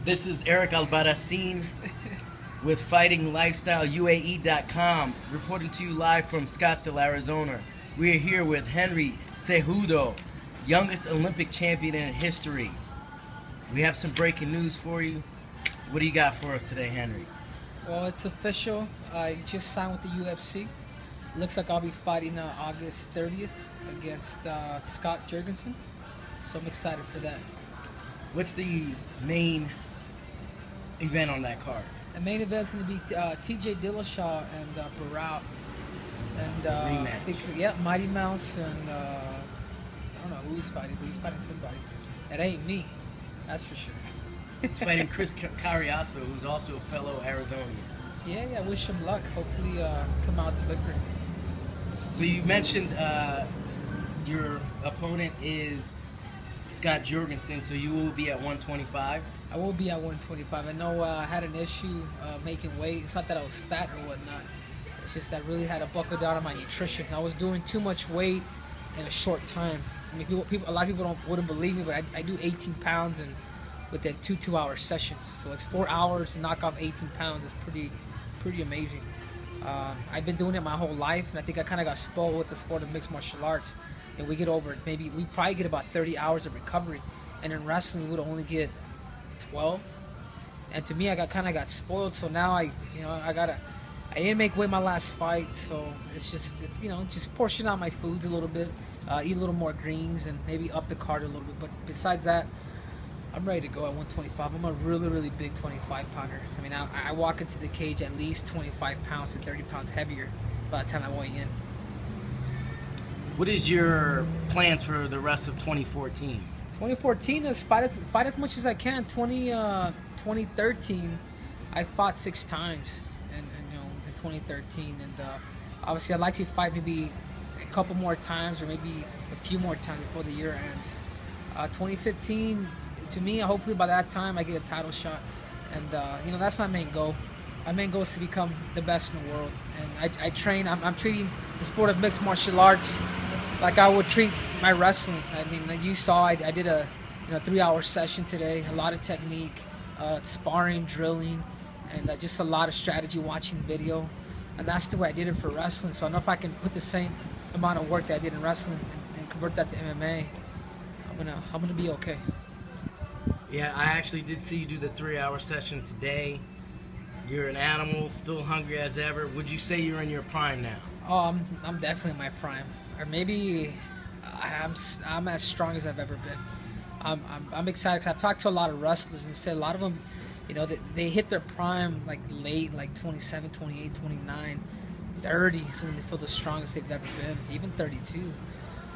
This is Eric Albarracin with FightingLifestyleUAE.com, reporting to you live from Scottsdale, Arizona. We are here with Henry Cejudo, youngest Olympic champion in history. We have some breaking news for you. What do you got for us today, Henry? Well, it's official. I just signed with the UFC. Looks like I'll be fighting August 30th against Scott Jorgenson. So I'm excited for that. What's the main event on that card? The main event's going to be TJ Dillashaw and Barao. And I think, yeah, Mighty Mouse and I don't know who he's fighting, but he's fighting somebody. It ain't me, that's for sure. He's fighting Chris Carriazo, who's also a fellow Arizonian. Yeah, wish him luck. Hopefully come out the victory. So you mentioned your opponent is Scott Jorgenson, so you will be at 125? I will be at 125. I know I had an issue making weight. It's not that I was fat or whatnot. It's just that I really had to buckle down on my nutrition. I was doing too much weight in a short time. I mean, a lot of people wouldn't believe me, but I do 18 pounds and within two-hour sessions. So it's 4 hours to knock off 18 pounds. It's pretty amazing. I've been doing it my whole life, and I think I kind of got spoiled with the sport of mixed martial arts. And we get over it. Maybe we probably get about 30 hours of recovery, and in wrestling we would only get 12. And to me, I kind of got spoiled. So now I didn't make weight my last fight, so it's just portion out my foods a little bit, eat a little more greens, and maybe up the card a little bit. But besides that, I'm ready to go at 125. I'm a really big 25 pounder. I mean, I walk into the cage at least 25 pounds to 30 pounds heavier by the time I weigh in. What is your plans for the rest of 2014? 2014 is fight as much as I can. 2013, I fought 6 times, and in 2013, and obviously I'd like to fight maybe a couple more times or maybe a few more times before the year ends. 2015, to me, hopefully by that time I get a title shot, and that's my main goal. My main goal is to become the best in the world, and I train. I'm treating the sport of mixed martial arts like I would treat my wrestling. I mean, like you saw, I did a 3-hour session today. A lot of technique, sparring, drilling, and just a lot of strategy, watching video. And that's the way I did it for wrestling. So I know if I can put the same amount of work that I did in wrestling and convert that to MMA, I'm gonna be okay. Yeah, I actually did see you do the 3-hour session today. You're an animal, still hungry as ever. Would you say you're in your prime now? Oh, I'm definitely in my prime. Or maybe I'm as strong as I've ever been. I'm excited because I've talked to a lot of wrestlers and said a lot of them, they hit their prime like late, like 27, 28, 29, 30. So when they feel the strongest they've ever been, even 32.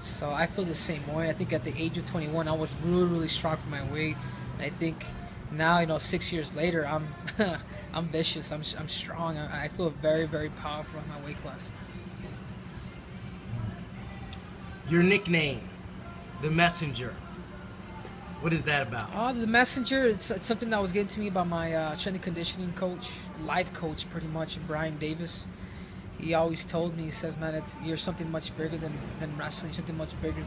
So I feel the same way. I think at the age of 21, I was really strong for my weight. And I think now, 6 years later, I'm I'm vicious. I'm strong. I feel very powerful in my weight class. Your nickname, The Messenger. What is that about? The Messenger, it's something that was given to me by my strength and conditioning coach, life coach pretty much, Brian Davis. He always told me, he says, man, you're something much bigger than wrestling, something much bigger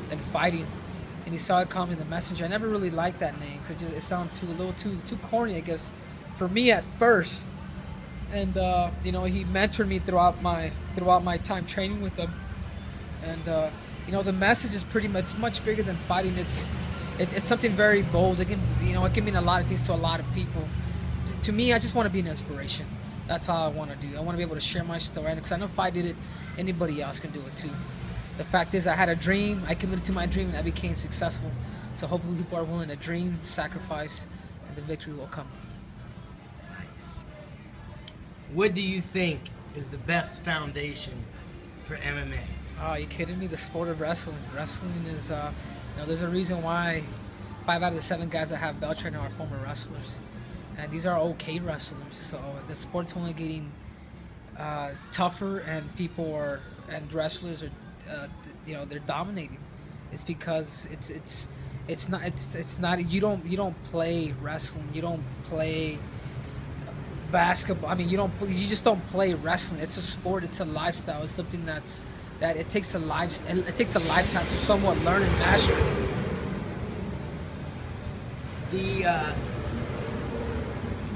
than fighting. And he saw it call me The Messenger. I never really liked that name because it sounded a little too corny, I guess, for me at first. And he mentored me throughout my time training with him. And the message is much bigger than fighting. It's something very bold. It can mean a lot of things to a lot of people. To me, I just want to be an inspiration. That's all I want to do. I want to be able to share my story, because I know if I did it, anybody else can do it too. The fact is, I had a dream, I committed to my dream, and I became successful. So hopefully people are willing to dream, sacrifice, and the victory will come. Nice. What do you think is the best foundation for MMA? Oh, are you kidding me? The sport of wrestling. Wrestling is, there's a reason why 5 out of the 7 guys that have belts right now are former wrestlers. And these are okay wrestlers. So the sport's only getting tougher, and wrestlers are, they're dominating. It's because it's not you don't play wrestling. You don't play basketball. I mean, you just don't play wrestling. It's a sport. It's a lifestyle. It's something that it takes a lifetime to somewhat learn and master.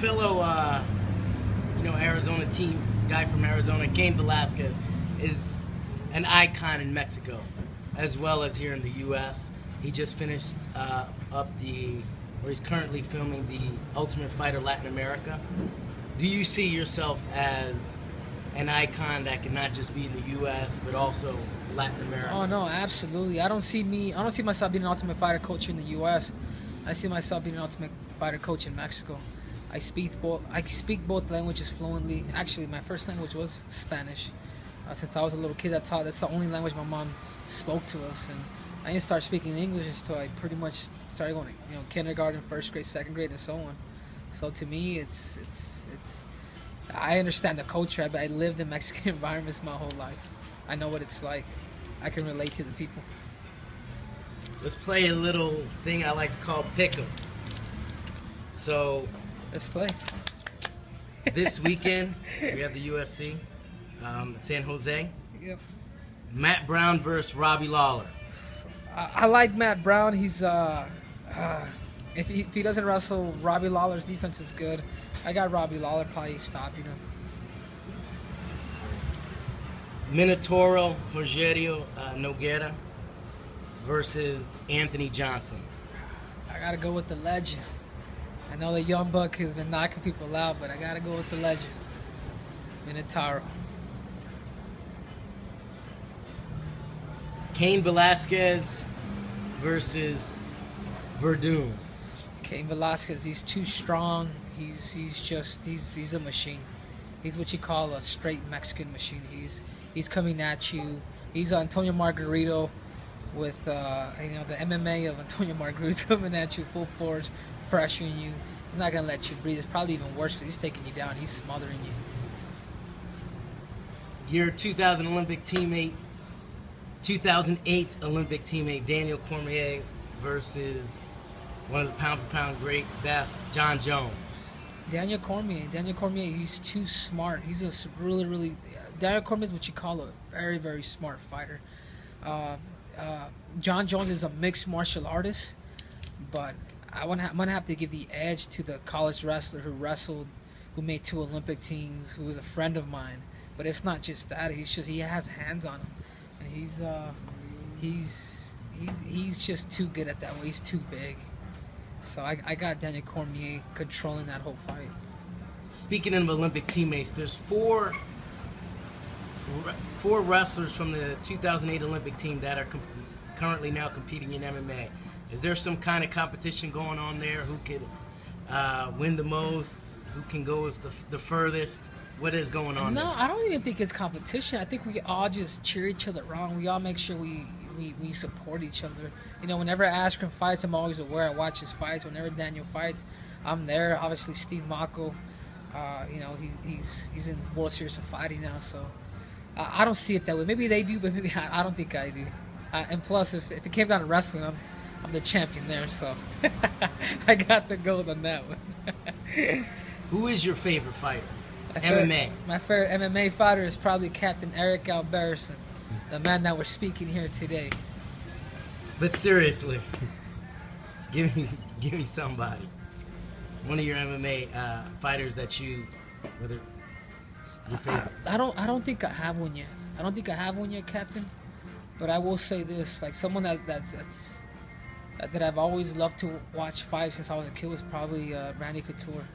fellow, Arizona team guy from Arizona, Cain Velasquez, is an icon in Mexico, as well as here in the U.S. He just finished he's currently filming the Ultimate Fighter Latin America. Do you see yourself as an icon that can not just be in the U.S. but also Latin America? Oh no, absolutely. I don't see myself being an Ultimate Fighter coach in the U.S. I see myself being an Ultimate Fighter coach in Mexico. I speak both languages fluently. Actually, my first language was Spanish. Since I was a little kid, that's the only language my mom spoke to us, and I didn't start speaking English until I pretty much started going to kindergarten, first grade, second grade, and so on. So to me, it's I understand the culture. I lived in Mexican environments my whole life. I know what it's like. I can relate to the people. Let's play a little thing I like to call pick'em. So let's play. This weekend we have the UFC in San Jose. Yep. Matt Brown versus Robbie Lawler. I like Matt Brown. He's if he doesn't wrestle, Robbie Lawler's defense is good. I got Robbie Lawler probably stopping him. Minotauro Rogério Nogueira versus Anthony Johnson. I gotta go with the legend. I know the young buck has been knocking people out, but I gotta go with the legend, Minotauro. Cain Velasquez versus Verdun. Cain Velasquez, he's too strong. He's a machine. He's what you call a straight Mexican machine. He's coming at you. He's Antonio Margarito with the MMA of Antonio Margarito coming at you full force, pressuring you. He's not gonna let you breathe. It's probably even worse because he's taking you down. He's smothering you. Your 2008 Olympic teammate Daniel Cormier versus one of the pound-for-pound great best, John Jones. Daniel Cormier, he's too smart. He's a really Daniel Cormier is what you call a very, very smart fighter. John Jones is a mixed martial artist, but I'm gonna have to give the edge to the college wrestler who made 2 Olympic teams, who was a friend of mine. But it's not just that; he has hands on him, and he's just too good at that way. He's too big. So I got Daniel Cormier controlling that whole fight. Speaking of Olympic teammates, there's four wrestlers from the 2008 Olympic team that are currently now competing in MMA. Is there some kind of competition going on there? Who could win the most? Who can go as the furthest? What is going on there? No, I don't even think it's competition. I think we all just cheer each other on. We all make sure we support each other. Whenever Askren fights, I'm always aware. I watch his fights. Whenever Daniel fights, I'm there. Obviously, Steve Mako, he's in World Series of Fighting now, so I don't see it that way. Maybe they do, but maybe I don't think I do. And plus, if it came down to wrestling, I'm the champion there, so I got the gold on that one. Who is your favorite fighter? MMA. My favorite MMA fighter is probably Captain Eric Alberson, the man that we're speaking here today. But seriously, give me somebody. One of your MMA fighters that whether your favorite. I don't think I have one yet. I don't think I have one yet, Captain. But I will say this: like someone that I've always loved to watch fight since I was a kid was probably Randy Couture.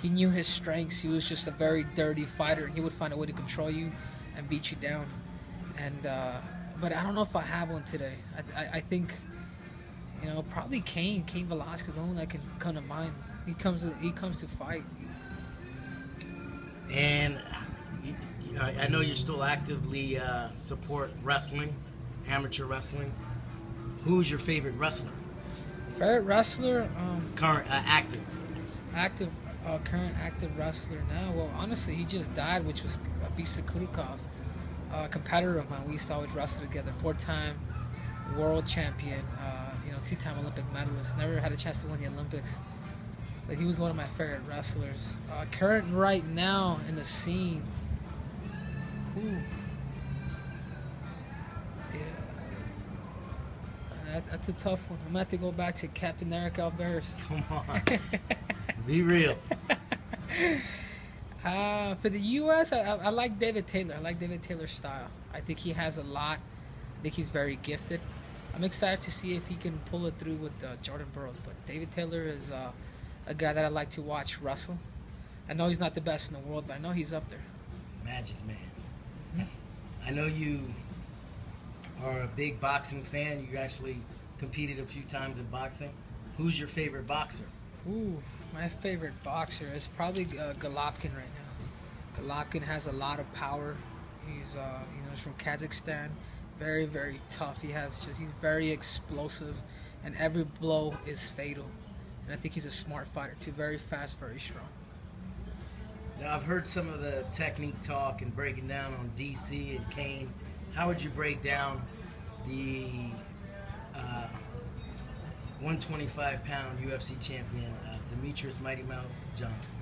He knew his strengths. He was just a very dirty fighter, and he would find a way to control you and beat you down. And but I don't know if I have one today. I think probably Cain Velasquez is the only that can come to mind. He comes to fight. And I know you still actively support wrestling, amateur wrestling. Who's your favorite wrestler? Favorite wrestler? Current active. Current active wrestler now. Well, honestly, he just died, which was Bisa Kurukov, a competitor of mine. We used to always wrestle together. 4-time world champion, 2-time Olympic medalist. Never had a chance to win the Olympics, but he was one of my favorite wrestlers. Current right now in the scene. Ooh. Yeah. That's a tough one. I'm going to have to go back to Captain Eric Alberson. Come on. Be real. For the U.S., I like David Taylor. I like David Taylor's style. I think he has a lot. I think he's very gifted. I'm excited to see if he can pull it through with Jordan Burroughs. But David Taylor is a guy that I like to watch wrestle. I know he's not the best in the world, but I know he's up there. Magic Man. I know you are a big boxing fan. You actually competed a few times in boxing. Who's your favorite boxer? Ooh, my favorite boxer is probably Golovkin right now. Golovkin has a lot of power. He's he's from Kazakhstan. Very, very tough. He's very explosive, and every blow is fatal. And I think he's a smart fighter too. Very fast, very strong. Now, I've heard some of the technique talk and breaking down on DC and Kane. How would you break down the 125-pound UFC champion, Demetrius Mighty Mouse Johnson?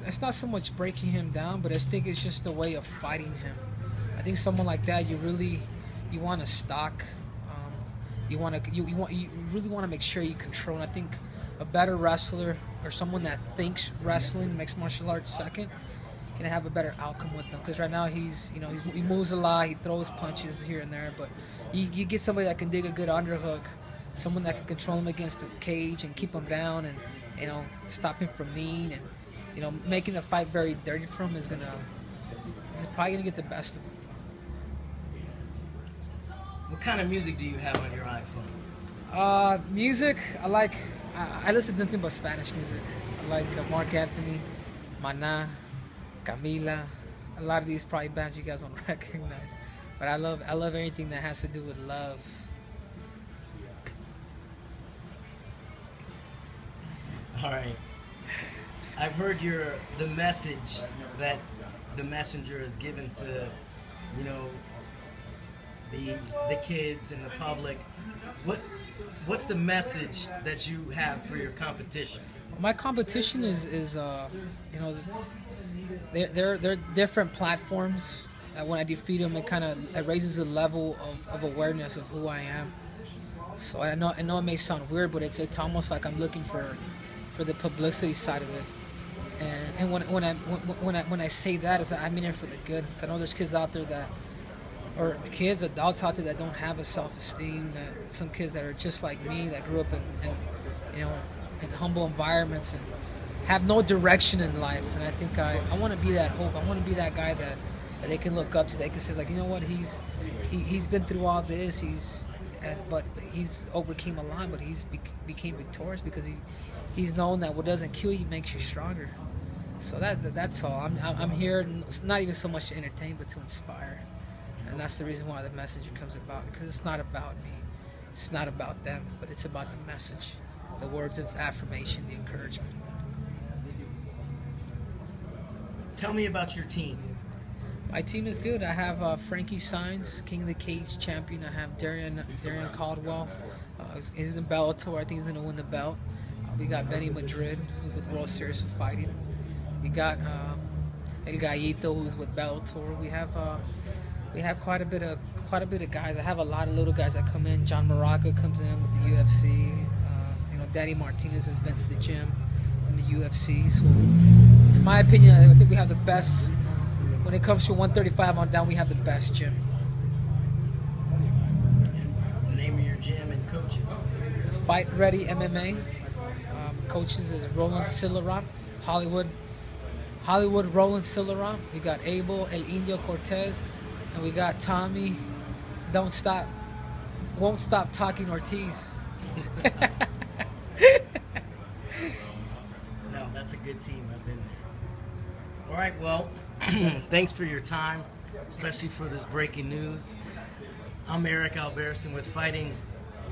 It's not so much breaking him down, but I think it's just the way of fighting him. I think someone like that, you want to stalk. You really want to make sure you control. And I think a better wrestler or someone that thinks wrestling, mixed martial arts second, can have a better outcome with them. Because right now he moves a lot, he throws punches here and there, but you get somebody that can dig a good underhook, someone that can control him against the cage and keep him down, and stop him from kneeing, and making the fight very dirty for him is probably gonna get the best of him. What kind of music do you have on your iPhone? Music, I listen to nothing but Spanish music. I like Mark Anthony, Maná, Camila. A lot of these probably bands you guys don't recognize. But I love everything that has to do with love. All right. I've heard the message that the messenger has given to, the kids and the public. What's the message that you have for your competition? My competition is they're different platforms. When I defeat them, it raises the level of awareness of who I am. So I know it may sound weird, but it's almost like I'm looking for the publicity side of it. And when I say that, I mean it for the good. I know there's kids out there adults out there that don't have a self-esteem. That some kids that are just like me, that grew up in humble environments and have no direction in life. And I think I want to be that hope. I want to be that guy that they can look up to. They can say, like, what, he's been through all this. But he's overcame a lot. But he's became victorious because he's known that what doesn't kill you makes you stronger. So that's all. I'm here. It's not even so much to entertain, but to inspire. And that's the reason why the message comes about, because it's not about me. It's not about them, but it's about the message, the words of affirmation, the encouragement. Tell me about your team. My team is good. I have Frankie Saenz, King of the Cage champion. I have Darian Caldwell. He's in Bellator. I think he's going to win the belt. We got Benny Madrid, who's with World Series of Fighting. We got El Gallito, who's with Bellator. We have quite a bit of guys. I have a lot of little guys that come in. John Moraga comes in with the UFC. Danny Martinez has been to the gym in the UFC. So, in my opinion, I think we have the best. When it comes to 135 on down, we have the best gym. The name of your gym and coaches? Fight Ready MMA. Coaches is Roland Sillarop, Hollywood Roland Sillarop. We got Abel El Indio Cortez. And we got Tommy, won't stop talking Ortiz. No, that's a good team. I've been there. All right, well, thanks for your time, especially for this breaking news. I'm Eric Alberson with Fighting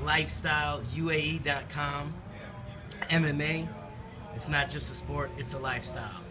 Lifestyle, UAE.com. MMA, it's not just a sport, it's a lifestyle.